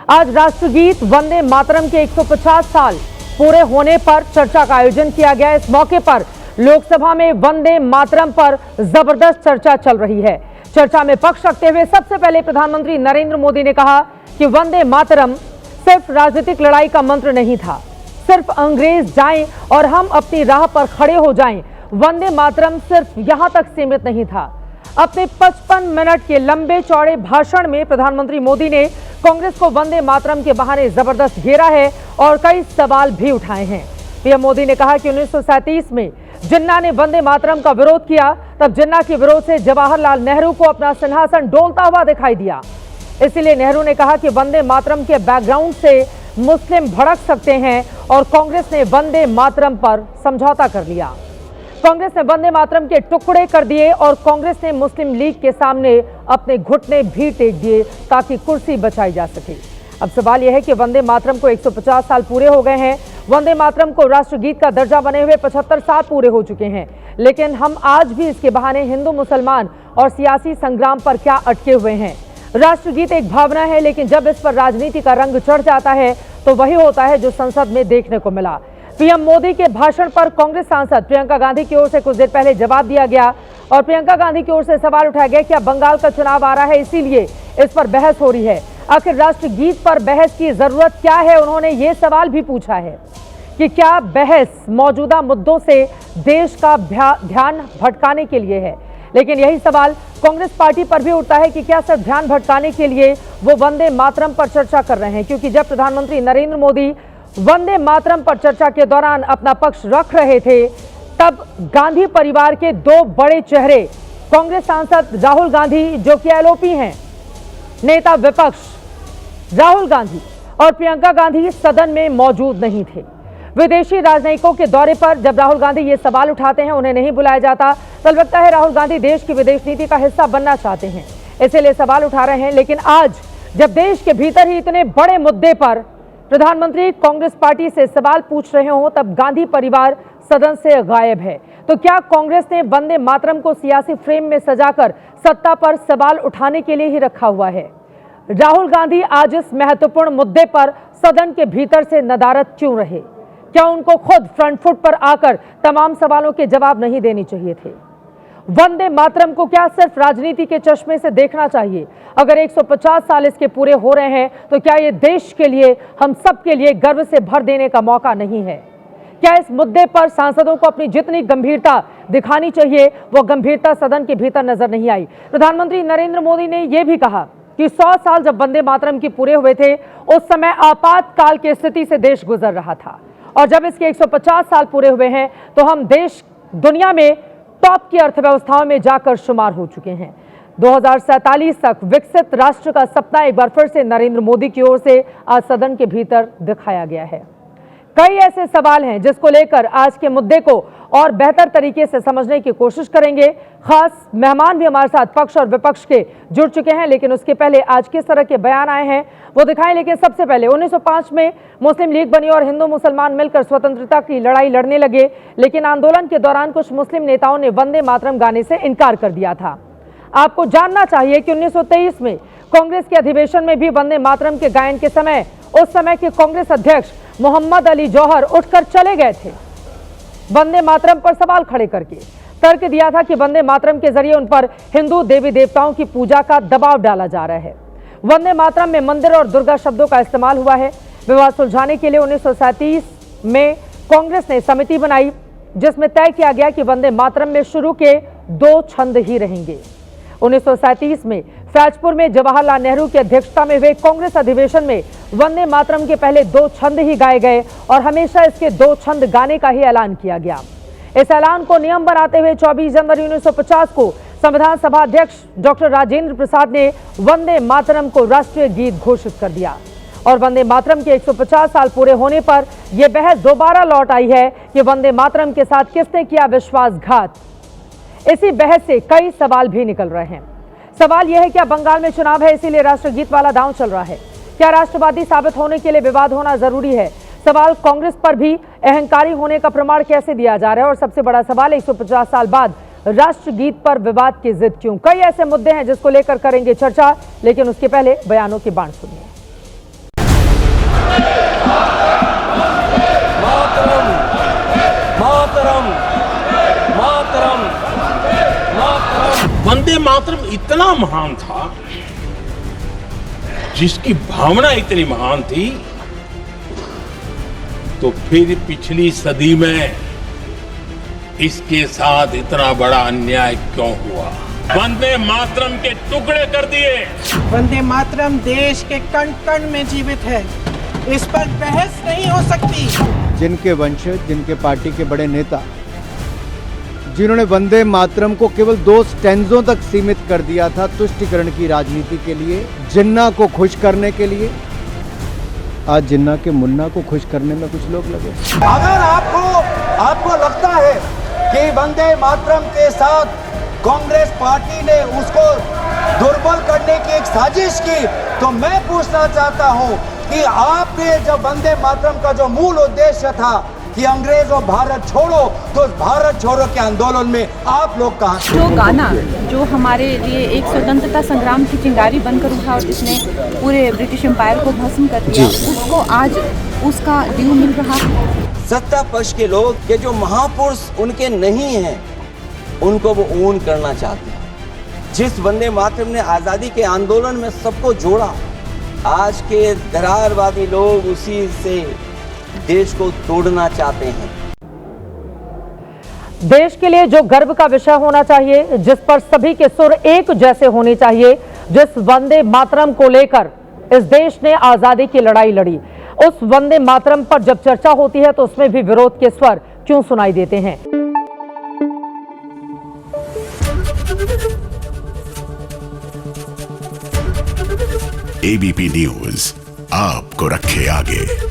आज राष्ट्रगीत वंदे मातरम के 150 साल पूरे होने पर चर्चा का आयोजन किया गया। इस मौके पर लोकसभा में वंदे मातरम पर जबरदस्त चर्चा चल रही है। चर्चा में पक्ष रखते हुए सबसे पहले प्रधानमंत्री नरेंद्र मोदी ने कहा कि वंदे मातरम सिर्फ राजनीतिक लड़ाई का मंत्र नहीं था, सिर्फ अंग्रेज जाएं और हम अपनी राह पर खड़े हो जाएं। वंदे मातरम सिर्फ यहां तक सीमित नहीं था। अपने 55 मिनट के लंबे चौड़े भाषण में प्रधानमंत्री मोदी ने कांग्रेस को वंदे मातरम के बहाने जबरदस्त घेरा है और कई सवाल भी उठाए हैं। पीएम मोदी ने कहा कि 1937 में जिन्ना ने वंदे मातरम का विरोध किया, तब जिन्ना के विरोध से जवाहरलाल नेहरू को अपना सिंहासन डोलता हुआ दिखाई दिया। इसीलिए नेहरू ने कहा कि वंदे मातरम के बैकग्राउंड से मुस्लिम भड़क सकते हैं और कांग्रेस ने वंदे मातरम पर समझौता कर लिया। कांग्रेस ने वंदे मातरम के टुकड़े कर दिए और कांग्रेस ने मुस्लिम लीग के सामने अपने घुटने भी टेक दिए ताकि कुर्सी बचाई जा सके। अब सवाल यह है कि वंदे मातरम को 150 साल पूरे हो गए हैं। वंदे मातरम को राष्ट्रगीत का दर्जा बने हुए 75 साल पूरे हो चुके हैं, लेकिन हम आज भी इसके बहाने हिंदू मुसलमान और सियासी संग्राम पर क्या अटके हुए हैं। राष्ट्रगीत एक भावना है, लेकिन जब इस पर राजनीति का रंग चढ़ जाता है तो वही होता है जो संसद में देखने को मिला। पीएम मोदी के भाषण पर कांग्रेस सांसद प्रियंका गांधी की ओर से कुछ देर पहले जवाब दिया गया और प्रियंका गांधी की ओर से सवाल उठाया गया कि अब बंगाल का चुनाव आ रहा है, इसीलिए इस पर बहस हो रही है। आखिर राष्ट्रगीत पर बहस की जरूरत क्या है? उन्होंने ये सवाल भी पूछा है कि क्या बहस मौजूदा मुद्दों से देश का ध्यान भटकाने के लिए है। लेकिन यही सवाल कांग्रेस पार्टी पर भी उठता है कि क्या सिर्फ ध्यान भटकाने के लिए वो वंदे मातरम पर चर्चा कर रहे हैं, क्योंकि जब प्रधानमंत्री नरेंद्र मोदी वंदे मातरम पर चर्चा के दौरान अपना पक्ष रख रहे थे, तब गांधी परिवार के दो बड़े चेहरे कांग्रेस सांसद राहुल गांधी, जो कि एलओपी हैं, नेता विपक्ष राहुल गांधी और प्रियंका गांधी सदन में मौजूद नहीं थे। विदेशी राजनयिकों के दौरे पर जब राहुल गांधी ये सवाल उठाते हैं, उन्हें नहीं बुलाया जाता, तो लगता है राहुल गांधी देश की विदेश नीति का हिस्सा बनना चाहते हैं, इसीलिए सवाल उठा रहे हैं। लेकिन आज जब देश के भीतर ही इतने बड़े मुद्दे पर प्रधानमंत्री कांग्रेस पार्टी से सवाल पूछ रहे हो, तब गांधी परिवार सदन से गायब है। तो क्या कांग्रेस ने वंदे मातरम को सियासी फ्रेम में सजाकर सत्ता पर सवाल उठाने के लिए ही रखा हुआ है? राहुल गांधी आज इस महत्वपूर्ण मुद्दे पर सदन के भीतर से नदारद क्यों रहे? क्या उनको खुद फ्रंट फुट पर आकर तमाम सवालों के जवाब नहीं देने चाहिए थे? वंदे मातरम को क्या सिर्फ राजनीति के चश्मे से देखना चाहिए? अगर 150 साल इसके पूरे हो रहे हैं, तो क्या ये देश के लिए, हम सब के लिए गर्व से भर देने का मौका नहीं है? क्या इस मुद्दे पर सांसदों को अपनी जितनी गंभीरता दिखानी चाहिए, वो गंभीरता सदन के भीतर नजर नहीं आई? प्रधानमंत्री नरेंद्र मोदी ने यह भी कहा कि 100 साल जब वंदे मातरम के पूरे हुए थे, उस समय आपातकाल की स्थिति से देश गुजर रहा था, और जब इसके 150 साल पूरे हुए हैं तो हम देश दुनिया में टॉप की अर्थव्यवस्थाओं में जाकर शुमार हो चुके हैं। 2047 तक विकसित राष्ट्र का सपना एक बार फिर से नरेंद्र मोदी की ओर से आज सदन के भीतर दिखाया गया है। कई ऐसे सवाल हैं जिसको लेकर आज के मुद्दे को और बेहतर तरीके से समझने की कोशिश करेंगे। खास मेहमान भी हमारे साथ पक्ष और विपक्ष के जुड़ चुके हैं, लेकिन उसके पहले आज किस तरह के बयान आए हैं वो दिखाएं। लेकिन सबसे पहले 1905 में मुस्लिम लीग बनी और हिंदू मुसलमान मिलकर स्वतंत्रता की लड़ाई लड़ने लगे, लेकिन आंदोलन के दौरान कुछ मुस्लिम नेताओं ने वंदे मातरम गाने से इनकार कर दिया था। आपको जानना चाहिए कि 1923 में कांग्रेस के अधिवेशन में भी वंदे मातरम के गायन के समय उस समय के कांग्रेस अध्यक्ष मोहम्मद अली जौहर उठकर चले गए थे। वंदे मातरम पर सवाल खड़े करके तर्क दिया था कि वंदे मातरम के जरिए उन पर हिंदू देवी देवताओं की पूजा का दबाव डाला जा रहा है। वंदे मातरम में मंदिर और दुर्गा शब्दों का इस्तेमाल हुआ है। विवाद सुलझाने के लिए 1937 में कांग्रेस ने समिति बनाई, जिसमें तय किया गया कि वंदे मातरम में शुरू के 2 छंद ही रहेंगे। 1937 में फैजपुर में जवाहरलाल नेहरू की अध्यक्षता में हुए कांग्रेस अधिवेशन में वंदे मातरम के पहले 2 छंद ही गाए गए और हमेशा इसके 2 छंद गाने का ही ऐलान किया गया। इस ऐलान को नियम बनाते हुए 24 जनवरी 1950 को संविधान सभा अध्यक्ष डॉक्टर राजेंद्र प्रसाद ने वंदे मातरम को राष्ट्रीय गीत घोषित कर दिया। और वंदे मातरम के 150 साल पूरे होने पर यह बहस दोबारा लौट आई है कि वंदे मातरम के साथ किसने किया विश्वासघात। इसी बहस से कई सवाल भी निकल रहे हैं। सवाल यह है, क्या बंगाल में चुनाव है इसीलिए राष्ट्रगीत वाला दांव चल रहा है? क्या राष्ट्रवादी साबित होने के लिए विवाद होना जरूरी है? सवाल कांग्रेस पर भी अहंकारी होने का प्रमाण कैसे दिया जा रहा है? और सबसे बड़ा सवाल, 150 साल बाद राष्ट्रगीत पर विवाद की जिद क्यों? कई ऐसे मुद्दे हैं जिसको लेकर करेंगे चर्चा, लेकिन उसके पहले बयानों की बाढ़ सुनिए। वंदे मातरम इतना महान था, जिसकी भावना इतनी महान थी, तो फिर पिछली सदी में इसके साथ इतना बड़ा अन्याय क्यों हुआ? वंदे मातरम के टुकड़े कर दिए। वंदे मातरम देश के कण कण में जीवित है, इस पर बहस नहीं हो सकती। जिनके वंशज, जिनके पार्टी के बड़े नेता, जिन्होंने वंदे मातरम को केवल 2 स्टैंजों तक सीमित कर दिया था तुष्टीकरण की राजनीति के लिए, जिन्ना को खुश करने के लिए, आज जिन्ना के मुन्ना को खुश करने में कुछ लोग लगे। अगर आपको लगता है कि वंदे मातरम के साथ कांग्रेस पार्टी ने उसको दुर्बल करने की एक साजिश की, तो मैं पूछना चाहता हूं कि आपने जब वंदे मातरम का जो मूल उद्देश्य था कि अंग्रेजों भारत छोड़ो, तो उस भारत छोड़ो के आंदोलन में आप लोग कहां थे? जो गाना जो हमारे लिए एक स्वतंत्रता संग्राम की चिंगारी बनकर उठा और जिसने पूरे ब्रिटिश एम्पायर को भस्म कर दिया, उसको आज उसका ड्यू मिल रहा है। सत्ता पक्ष के लोग के जो महापुरुष उनके नहीं हैं, उनको वो ऊन करना चाहते हैं। जिस वंदे मातरम ने आज़ादी के आंदोलन में सबको जोड़ा, आज के दरारवादी लोग उसी से देश को तोड़ना चाहते हैं। देश के लिए जो गर्व का विषय होना चाहिए, जिस पर सभी के सुर एक जैसे होने चाहिए, जिस वंदे मातरम को लेकर इस देश ने आजादी की लड़ाई लड़ी, उस वंदे मातरम पर जब चर्चा होती है तो उसमें भी विरोध के स्वर क्यों सुनाई देते हैं? एबीपी न्यूज आपको रखे आगे।